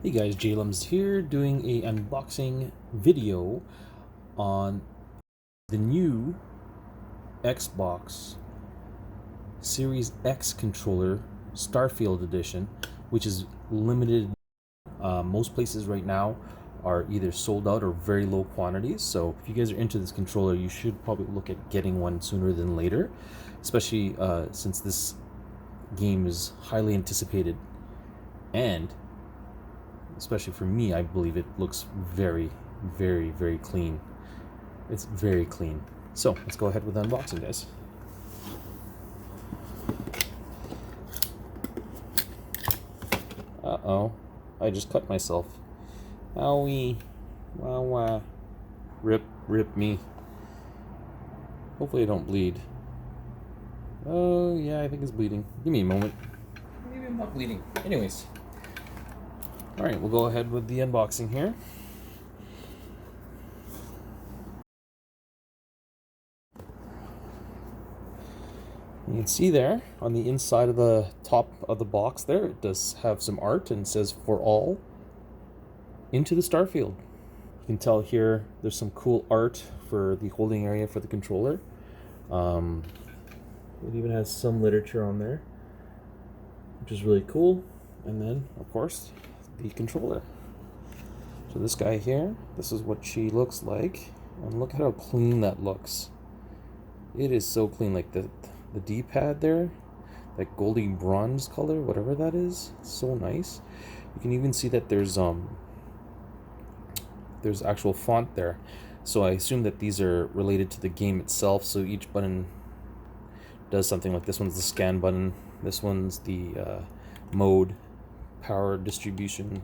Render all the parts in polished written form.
Hey guys, Jalums here doing a unboxing video on the new Xbox Series X controller, STARFIELD edition, which is limited. Most places right now are either sold out or very low quantities. So if you guys are into this controller, you should probably look at getting one sooner than later, especially since this game is highly anticipated, and especially for me, I believe it looks very, very, very clean. It's very clean. So let's go ahead with the unboxing, guys. Uh-oh, I just cut myself. Owie. Wow. Rip me. Hopefully I don't bleed. Oh yeah, I think it's bleeding. Give me a moment. Maybe I'm not bleeding. Anyways. Alright, we'll go ahead with the unboxing here. You can see there on the inside of the top of the box there, it does have some art and says "For all into the Starfield." You can tell here there's some cool art for the holding area for the controller. It even has some literature on there, which is really cool. And then, of course, the controller. So this guy here, this is what she looks like. And look at how clean that looks. It is so clean, like the D-pad there, that goldy bronze color, whatever that is, it's so nice. You can even see that there's actual font there. So I assume that these are related to the game itself. So each button does something. Like this one's the scan button. This one's the mode, power distribution.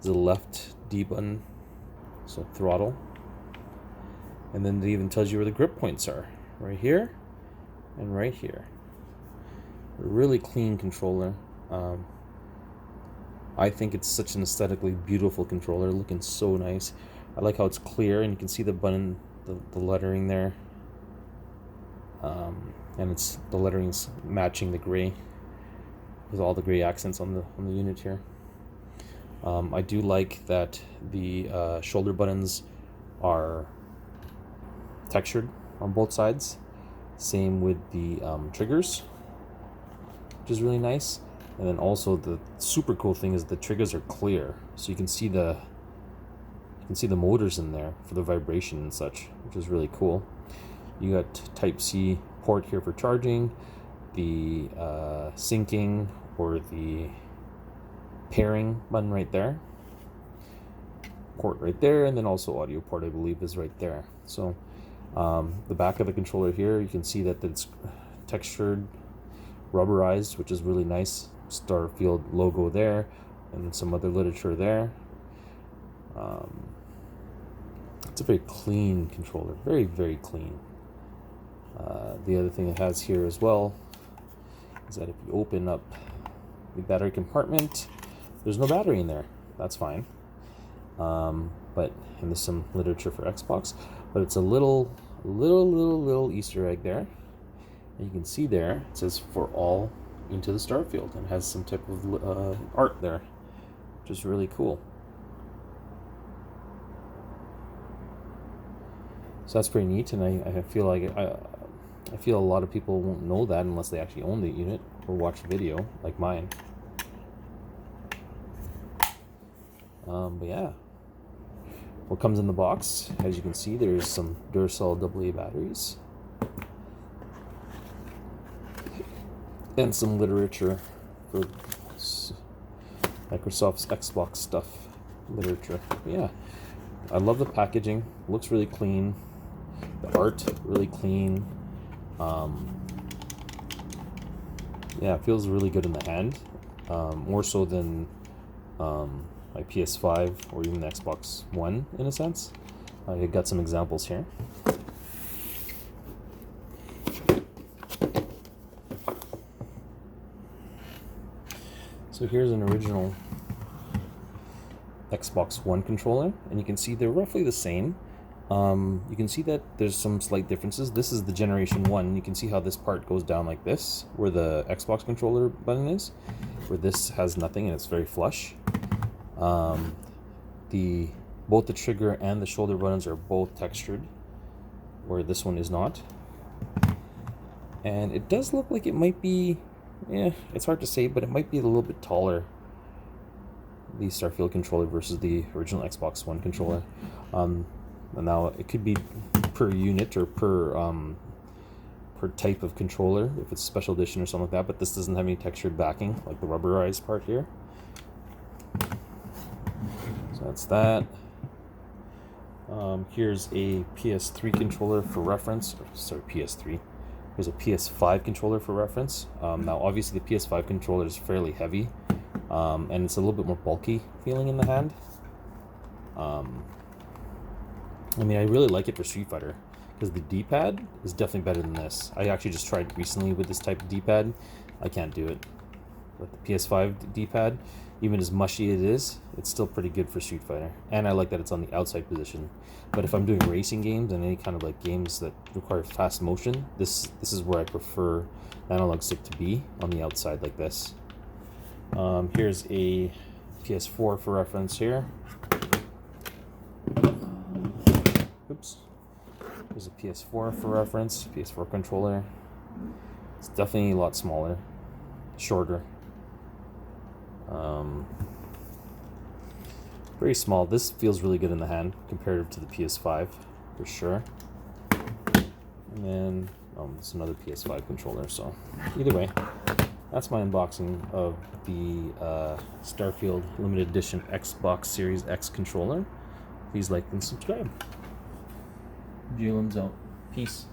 The left D button, so throttle. And then it even tells you where the grip points are, right here and right here. A really clean controller. I think it's such an aesthetically beautiful controller, looking so nice. I like how it's clear and you can see the button, the lettering there. And the lettering's matching the gray with all the gray accents on the unit here. I do like that the shoulder buttons are textured on both sides. Same with the triggers, which is really nice. And then also the super cool thing is the triggers are clear, so you can see the motors in there for the vibration and such, which is really cool. You got Type-C port here for charging, the syncing or the pairing button right there, port right there, and then also audio port I believe is right there. So the back of the controller here, you can see that it's textured, rubberized, which is really nice. Starfield logo there, and some other literature there. It's a very clean controller, very, very clean. The other thing it has here as well is that if you open up the battery compartment, there's no battery in there. That's fine. And there's some literature for Xbox, but it's a little Easter egg there. And you can see there it says "For all into the Starfield" and has some type of art there, which is really cool. So that's pretty neat, and I feel like I feel a lot of people won't know that unless they actually own the unit or watch the video like mine. But yeah, what comes in the box, as you can see, there's some Duracell AA batteries and some literature for Microsoft's Xbox stuff, literature. But yeah, I love the packaging. It looks really clean. The art really clean. Yeah, it feels really good in the hand, more so than my PS5 or even the Xbox One in a sense. I got some examples here. So here's an original Xbox One controller, and you can see they're roughly the same. You can see that there's some slight differences. This is the Generation 1. You can see how this part goes down like this, where the Xbox controller button is, where this has nothing and it's very flush. Both the trigger and the shoulder buttons are both textured, where this one is not. And it does look like it might be, it's hard to say, but it might be a little bit taller, the Starfield controller versus the original Xbox One controller. And now it could be per unit or per type of controller, if it's special edition or something like that, but this doesn't have any textured backing, like the rubberized part here. So that's that. Here's a PS3 controller for reference. Sorry, PS3. Here's a PS5 controller for reference. Now, obviously, the PS5 controller is fairly heavy, and it's a little bit more bulky feeling in the hand. I mean, I really like it for Street Fighter, because the D-pad is definitely better than this. I actually just tried recently with this type of D-pad. I can't do it. But the PS5 D-pad, even as mushy it is, it's still pretty good for Street Fighter. And I like that it's on the outside position. But if I'm doing racing games and any kind of like games that require fast motion, this is where I prefer the analog stick to be, on the outside like this. Here's a PS4 for reference here. Oops. There's a PS4 for reference, PS4 controller. It's definitely a lot smaller, shorter. Very small. This feels really good in the hand compared to the PS5 for sure. And then it's another PS5 controller. So either way, that's my unboxing of the Starfield limited edition Xbox Series X controller. Please like and subscribe. Julian's out. Peace.